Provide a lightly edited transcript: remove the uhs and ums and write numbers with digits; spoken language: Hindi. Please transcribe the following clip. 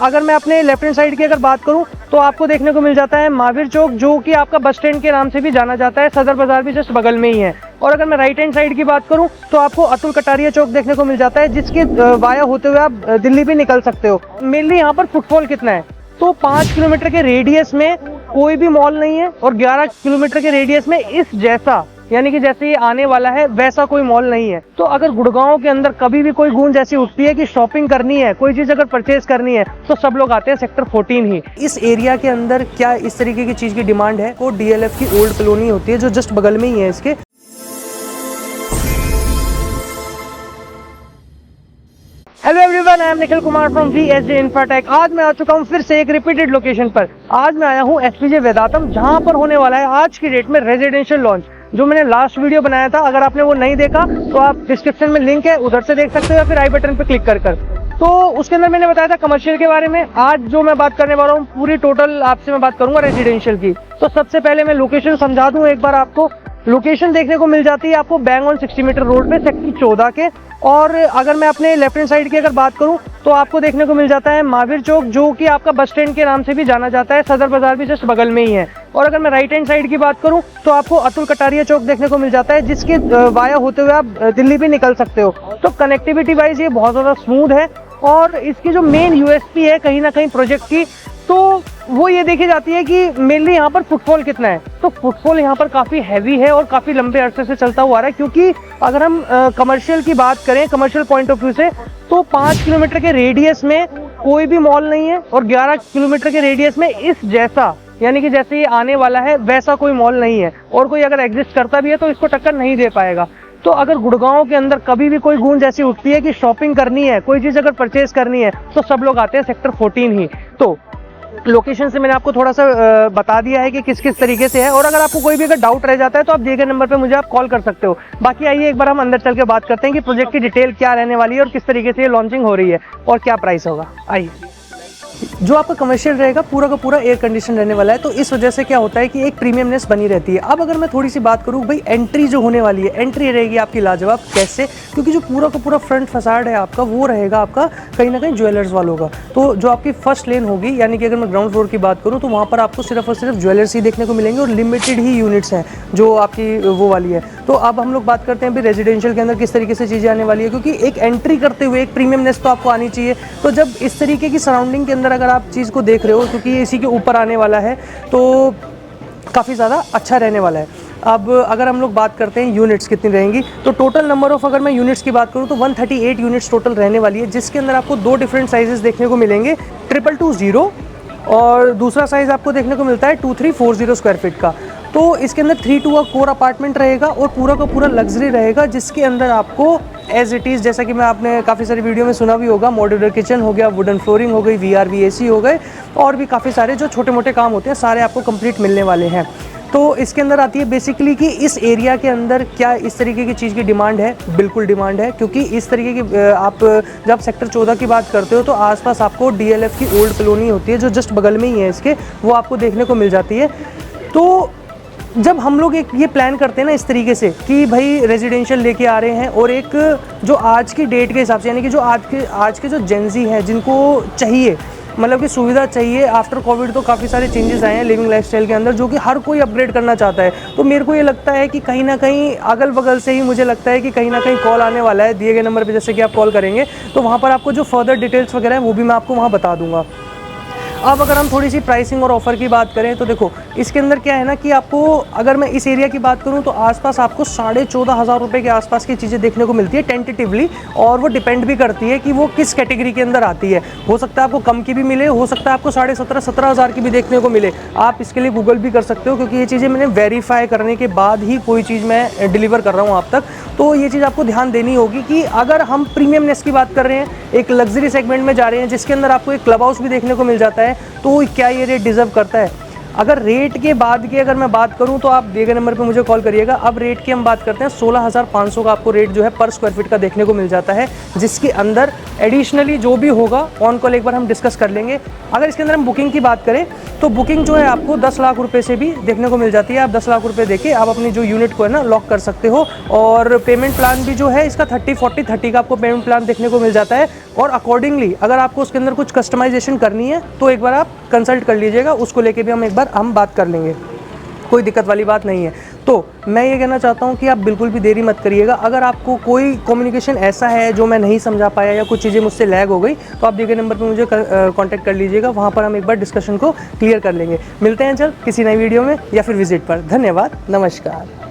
अगर मैं अपने लेफ्ट हैंड साइड की अगर बात करूं तो आपको देखने को मिल जाता है महावीर चौक, जो कि आपका बस स्टैंड के नाम से भी जाना जाता है। सदर बाजार भी जस्ट बगल में ही है। और अगर मैं राइट हैंड साइड की बात करूं तो आपको अतुल कटारिया चौक देखने को मिल जाता है, जिसके वाया होते हुए आप दिल्ली भी निकल सकते हो। मेनली यहाँ पर फुटफॉल कितना है तो 5 किलोमीटर के रेडियस में कोई भी मॉल नहीं है और 11 किलोमीटर के रेडियस में इस जैसा, यानी कि जैसे ये आने वाला है वैसा कोई मॉल नहीं है। तो अगर गुड़गांव के अंदर कभी भी कोई गूंज ऐसी उठती है कि शॉपिंग करनी है, कोई चीज अगर परचेज करनी है, तो सब लोग आते हैं सेक्टर 14 ही। इस एरिया के अंदर क्या इस तरीके की चीज की डिमांड है, वो DLF की ओल्ड कॉलोनी होती है जो जस्ट बगल में ही है इसके। Hello everyone, I am Nikhil Kumar from VSJ Infratech। आज मैं आ चुका हूँ फिर से एक रिपीटेड लोकेशन पर। आज मैं आया हूँ SPJ वेदांतम, जहाँ पर होने वाला है आज की डेट में रेजिडेंशियल लॉन्च, जो मैंने लास्ट वीडियो बनाया था। अगर आपने वो नहीं देखा तो आप डिस्क्रिप्शन में लिंक है, उधर से देख सकते हो या फिर आई बटन पे क्लिक कर तो उसके अंदर मैंने बताया था कमर्शियल के बारे में। आज जो मैं बात करने वाला हूँ पूरी टोटल आपसे मैं बात करूंगा रेजिडेंशियल की। तो सबसे पहले मैं लोकेशन समझा दूं एक बार आपको। लोकेशन देखने को मिल जाती है आपको बैंग ऑन 60 मीटर रोड पे सेक्टर 14 के। और अगर मैं अपने लेफ्ट हैंड साइड की अगर बात करूं तो आपको देखने को मिल जाता है महावीर चौक, जो कि आपका बस स्टैंड के नाम से भी जाना जाता है। सदर बाजार भी जस्ट बगल में ही है। और अगर मैं राइट हैंड साइड की बात करूं तो आपको अतुल कटारिया चौक देखने को मिल जाता है, जिसके वाया होते हुए आप दिल्ली भी निकल सकते हो। तो कनेक्टिविटी वाइज ये बहुत ज़्यादा स्मूथ है। और इसकी जो मेन USP है कहीं ना कहीं प्रोजेक्ट की, तो वो ये देखी जाती है कि मेनली यहाँ पर फुटफॉल कितना है। तो फुटफॉल यहाँ पर काफ़ी हैवी है और काफ़ी लंबे अरसे से चलता हुआ आ रहा है। क्योंकि अगर हम कमर्शियल की बात करें, कमर्शियल पॉइंट ऑफ व्यू से, तो 5 किलोमीटर के रेडियस में कोई भी मॉल नहीं है और 11 किलोमीटर के रेडियस में इस जैसा, यानी कि जैसे ये आने वाला है वैसा कोई मॉल नहीं है। और कोई अगर एग्जिस्ट करता भी है तो इसको टक्कर नहीं दे पाएगा। तो अगर गुड़गांव के अंदर कभी भी कोई गूंज ऐसी उठती है कि शॉपिंग करनी है, कोई चीज़ अगर परचेज करनी है, तो सब लोग आते हैं सेक्टर 14 ही। तो लोकेशन से मैंने आपको थोड़ा सा बता दिया है कि किस किस तरीके से है। और अगर आपको कोई भी अगर डाउट रह जाता है तो आप दिए गए नंबर पे मुझे आप कॉल कर सकते हो। बाकी आइए एक बार हम अंदर चल के बात करते हैं कि प्रोजेक्ट की डिटेल क्या रहने वाली है और किस तरीके से ये लॉन्चिंग हो रही है और क्या प्राइस होगा। आइए। जो आपका कमर्शियल रहेगा पूरा का पूरा एयर कंडीशन रहने वाला है, तो इस वजह से क्या होता है कि एक प्रीमियमनेस बनी रहती है। अब अगर मैं थोड़ी सी बात करूँ भाई, एंट्री जो होने वाली है, एंट्री रहेगी आपकी लाजवाब। कैसे? क्योंकि जो पूरा का पूरा फ्रंट फसाड है आपका, वो रहेगा आपका कहीं ना कहीं ज्वेलर्स वालों का। तो जो आपकी फर्स्ट लेन होगी, यानी कि अगर मैं ग्राउंड फ्लोर की बात करूँ तो वहाँ पर आपको सिर्फ और सिर्फ ज्वेलर्स ही देखने को मिलेंगे और लिमिटेड ही यूनिट्स हैं जो आपकी वो वाली है। तो अब हम लोग बात करते हैं अभी रेजिडेंशियल के अंदर किस तरीके से चीज़ें आने वाली है, क्योंकि एक एंट्री करते हुए एक प्रीमियमनेस तो आपको आनी चाहिए। तो जब इस तरीके की सराउंडिंग के अंदर अगर आप चीज़ को देख रहे हो, क्योंकि ये इसी के ऊपर आने वाला है, तो काफ़ी ज़्यादा अच्छा रहने वाला है। अब अगर हम लोग बात करते हैं यूनिट्स कितनी रहेंगी, तो टोटल नंबर ऑफ अगर मैं यूनिट्स की बात करूं तो 138 यूनिट्स टोटल रहने वाली है, जिसके अंदर आपको दो डिफरेंट साइजेस देखने को मिलेंगे, 2220 और दूसरा साइज़ आपको देखने को मिलता है 2340 स्क्वायर फीट का। तो इसके अंदर 3-2 कोर अपार्टमेंट रहेगा और पूरा का पूरा लग्जरी रहेगा, जिसके अंदर आपको एज इट इज़, जैसा कि मैं आपने काफ़ी सारी वीडियो में सुना भी होगा, मॉड्यूलर किचन हो गया, वुडन फ्लोरिंग हो गई, VRV AC हो गए, और भी काफ़ी सारे जो छोटे मोटे काम होते हैं सारे आपको कंप्लीट मिलने वाले हैं। तो इसके अंदर आती है बेसिकली कि इस एरिया के अंदर क्या इस तरीके की चीज़ की डिमांड है। बिल्कुल डिमांड है, क्योंकि इस तरीके की आप जब सेक्टर 14 की बात करते हो तो आसपास आपको DLF की ओल्ड कॉलोनी होती है जो जस्ट बगल में ही है इसके, वो आपको देखने को मिल जाती है। तो जब हम लोग एक ये प्लान करते हैं ना इस तरीके से कि भाई रेजिडेंशियल लेके आ रहे हैं, और एक जो आज की डेट के हिसाब से, यानी कि जो आज के जो जेंजी हैं जिनको चाहिए, मतलब कि सुविधा चाहिए, आफ्टर कोविड तो काफ़ी सारे चेंजेस आए हैं लिविंग लाइफस्टाइल के अंदर, जो कि हर कोई अपग्रेड करना चाहता है। तो मेरे को ये लगता है कि कहीं ना कहीं अगल बगल से ही मुझे लगता है कि कहीं ना कहीं कॉल आने वाला है दिए गए नंबर पे। जैसे कि आप कॉल करेंगे तो वहाँ पर आपको जो फर्दर डिटेल्स वगैरह है वो भी मैं आपको वहाँ बता दूँगा। अब अगर हम थोड़ी सी प्राइसिंग और ऑफ़र की बात करें तो देखो इसके अंदर क्या है ना कि आपको, अगर मैं इस एरिया की बात करूं तो आसपास आपको 14,500 रुपये के आसपास की चीज़ें देखने को मिलती है टेंटेटिवली, और वो डिपेंड भी करती है कि वो किस कैटेगरी के अंदर आती है। हो सकता है आपको कम की भी मिले, हो सकता है आपको 17,500-17,000 की भी देखने को मिले। आप इसके लिए गूगल भी कर सकते हो, क्योंकि ये चीज़ें मैंने वेरीफाई करने के बाद ही कोई चीज़ मैं डिलीवर कर रहा हूँ आप तक। तो ये चीज़ आपको ध्यान देनी होगी कि अगर हम प्रीमियमनेस की बात कर रहे हैं, एक लग्जरी सेगमेंट में जा रहे हैं जिसके अंदर आपको एक क्लब हाउस भी देखने को मिल जाता है, तो क्या ये रेट डिज़र्व करता है। अगर रेट के बाद की अगर मैं बात करूं तो आप दिए गए नंबर पे मुझे कॉल करिएगा। अब रेट की हम बात करते हैं, 16,500 का आपको रेट जो है पर स्क्वायर फीट का देखने को मिल जाता है, जिसके अंदर एडिशनली जो भी होगा ऑन कॉल एक बार हम डिस्कस कर लेंगे। अगर इसके अंदर हम बुकिंग की बात करें तो बुकिंग जो है आपको 10 लाख रुपए से भी देखने को मिल जाती है। आप 10 लाख रुपए देके आप अपनी जो यूनिट को है ना लॉक कर सकते हो। और पेमेंट प्लान भी जो है इसका 30-40-30 का आपको पेमेंट प्लान देखने को मिल जाता है। और अकॉर्डिंगली अगर आपको उसके अंदर कुछ कस्टमाइजेशन करनी है तो एक बार आप कंसल्ट कर लीजिएगा, उसको लेके भी हम बात कर लेंगे, कोई दिक्कत वाली बात नहीं है। तो मैं ये कहना चाहता हूँ कि आप बिल्कुल भी देरी मत करिएगा। अगर आपको कोई कम्युनिकेशन ऐसा है जो मैं नहीं समझा पाया या कुछ चीज़ें मुझसे लैग हो गई तो आप दिए गए नंबर पर मुझे कांटेक्ट कर लीजिएगा, वहाँ पर हम एक बार डिस्कशन को क्लियर कर लेंगे। मिलते हैं जल्द किसी नई वीडियो में या फिर विजिट पर। धन्यवाद, नमस्कार।